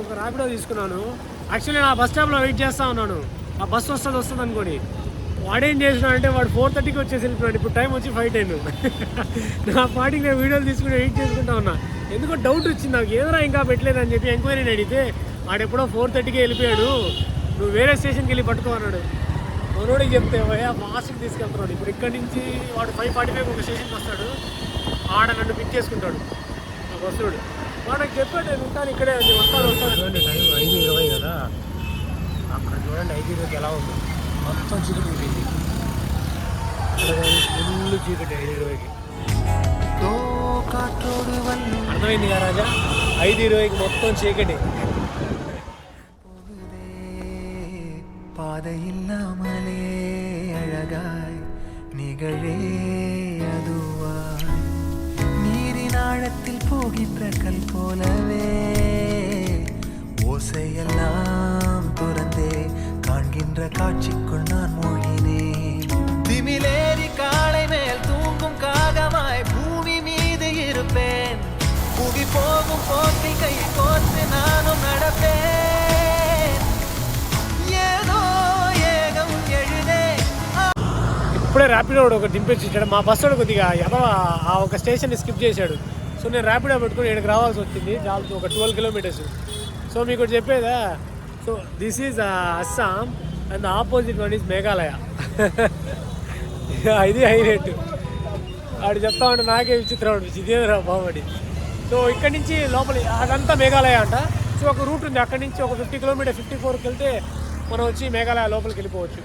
ఒక ర్యాపిడో తీసుకున్నాను. యాక్చువల్లీ నా బస్ స్టాప్లో వెయిట్ చేస్తూ ఉన్నాను, ఆ బస్సు వస్తుంది అనుకోని. వాడేం చేసినాడంటే వాడు 4:30కి వచ్చేసి వెళ్ళిపోయాడు. ఇప్పుడు టైం వచ్చి 5:10. నా పాటికి నేను వీడియోలు తీసుకుని వెయిట్ చేసుకుంటా ఉన్నా. ఎందుకో డౌట్ వచ్చింది నాకు, ఏదైనా ఇంకా పెట్టలేదని చెప్పి ఎంక్వైరీని అడిగితే వాడు ఎప్పుడో 4:30కి వెళ్ళిపోయాడు, నువ్వు వేరే స్టేషన్కి వెళ్ళి పట్టుకో అన్నాడు. మనోడికి చెప్తే భయ మాస్కి తీసుకెళ్తున్నాడు. ఇప్పుడు ఇక్కడి నుంచి వాడు 5:45 ఒక స్టేషన్కి వస్తాడు, ఆడ నన్ను పిక్ చేసుకుంటాడు ఆ బస్సుడు. వాడికి చెప్పాడు నేను ఉంటాను ఇక్కడే అని, వస్తాడు. చూడండి టైం 5:20 కదా, అక్కడ చూడండి 5:20కి ఎలా ఉంది, మొత్తం చీకటి ఉంటుంది. ఫుల్ చీకటి 5:20కి. అర్థమైంది కదా రాజా, 5:20కి మొత్తం చీకటి. பாதையில்லாமலே அழகாய் நிகழே அதுவாய் நீரின் ஆழத்தில் போகின்ற கல் போலவே ஓசையெல்லாம் துறந்தே காண்கின்ற காட்சிக்குள் நான் மூழ்கினேன். திமிலேறி காளை மேல் தூங்கும் காகமாய் பூமி மீது இருப்பேன். புவி போகும் போக்கில் கை கோர்த்து நானும் நடப்பேன். ఇప్పుడే ర్యాపిడో ఒక దింపేసి ఇచ్చాడు. మా బస్సు కొద్దిగా ఆ ఒక స్టేషన్ని స్కిప్ చేశాడు. సో నేను ర్యాపిడో పెట్టుకుని ఇక్కడికి రావాల్సి వచ్చింది, చాలా ఒక 12 కిలోమీటర్స్. సో మీకు చెప్పేదా, so this is Assam and opposite one is Meghalaya. ఇది హైలైట్. వాడు చెప్తా ఉంటే నాకే విచిత్రం అనిపించింది, ఇదేరా బాబడి. సో ఇక్కడి నుంచి లోపలి అదంతా మేఘాలయ అంట. సో ఒక రూట్ ఉంది, అక్కడి నుంచి ఒక 50 కిలోమీటర్ 54కి వెళ్తే మనం వచ్చి మేఘాలయ లోపలికి వెళ్ళిపోవచ్చు.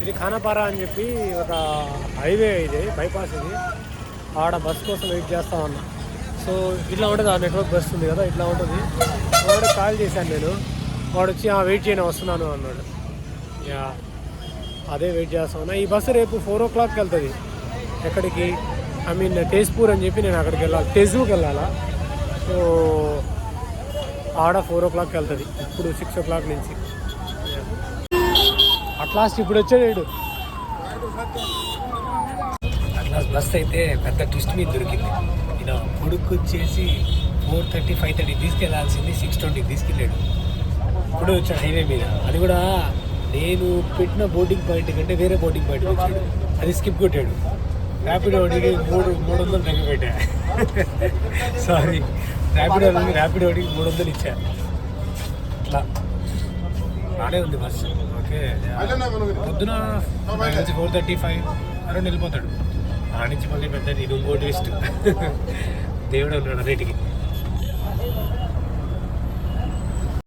ఇది ఖానాపారా అని చెప్పి ఒక హైవే, ఇది బైపాస్. ఇది ఆడ బస్ కోసం వెయిట్ చేస్తూ ఉన్నా. సో ఇట్లా ఉంటుంది, ఆ నెట్వర్క్ బస్ ఉంది కదా, ఇట్లా ఉంటుంది. వాడు కాల్ చేశాను నేను, వాడు వచ్చి వెయిట్ చేయని వస్తున్నాను అన్నాడు. యా అదే వెయిట్ చేస్తా ఉన్నా. ఈ బస్సు రేపు 4 o'clockకి వెళ్తుంది. ఎక్కడికి, ఐ మీన్ తేజ్పూర్ అని చెప్పి నేను అక్కడికి వెళ్ళాలి, తేజూకి వెళ్ళాలా. సో ఆడ 4 o'clockకి వెళ్తుంది, ఇప్పుడు 6 o'clock నుంచి. అట్లాస్ట్ ఇప్పుడు వచ్చాడు. అట్లాస్ట్ బస్ అయితే పెద్ద ట్విస్ట్ మీద దొరికింది. ఈయన కొడుకు వచ్చేసి 4:30 5:30 తీసుకెళ్లాల్సింది 6:20 తీసుకెళ్ళాడు. ఇప్పుడు వచ్చాడు హైవే మీద. అది కూడా నేను పెట్టిన బోర్డింగ్ పాయింట్ కంటే వేరే బోర్డింగ్ పాయింట్ వచ్చాడు, అది స్కిప్ కొట్టాడు. ర్యాపిడో అడిగి 300 తగ్గి పెట్టా. సారీ, ర్యాపిడో అడిగి 300 ఇచ్చా. అట్లా బాగానే ఉంది బస్సు. ఓకే, పొద్దున 4:35 అరౌండ్ వెళ్ళిపోతాడు. ఆ నుంచి మళ్ళీ పెద్ద ఇంకోటి వేస్ట్. దేవుడు ఉన్నాడు అన్నిటికీ.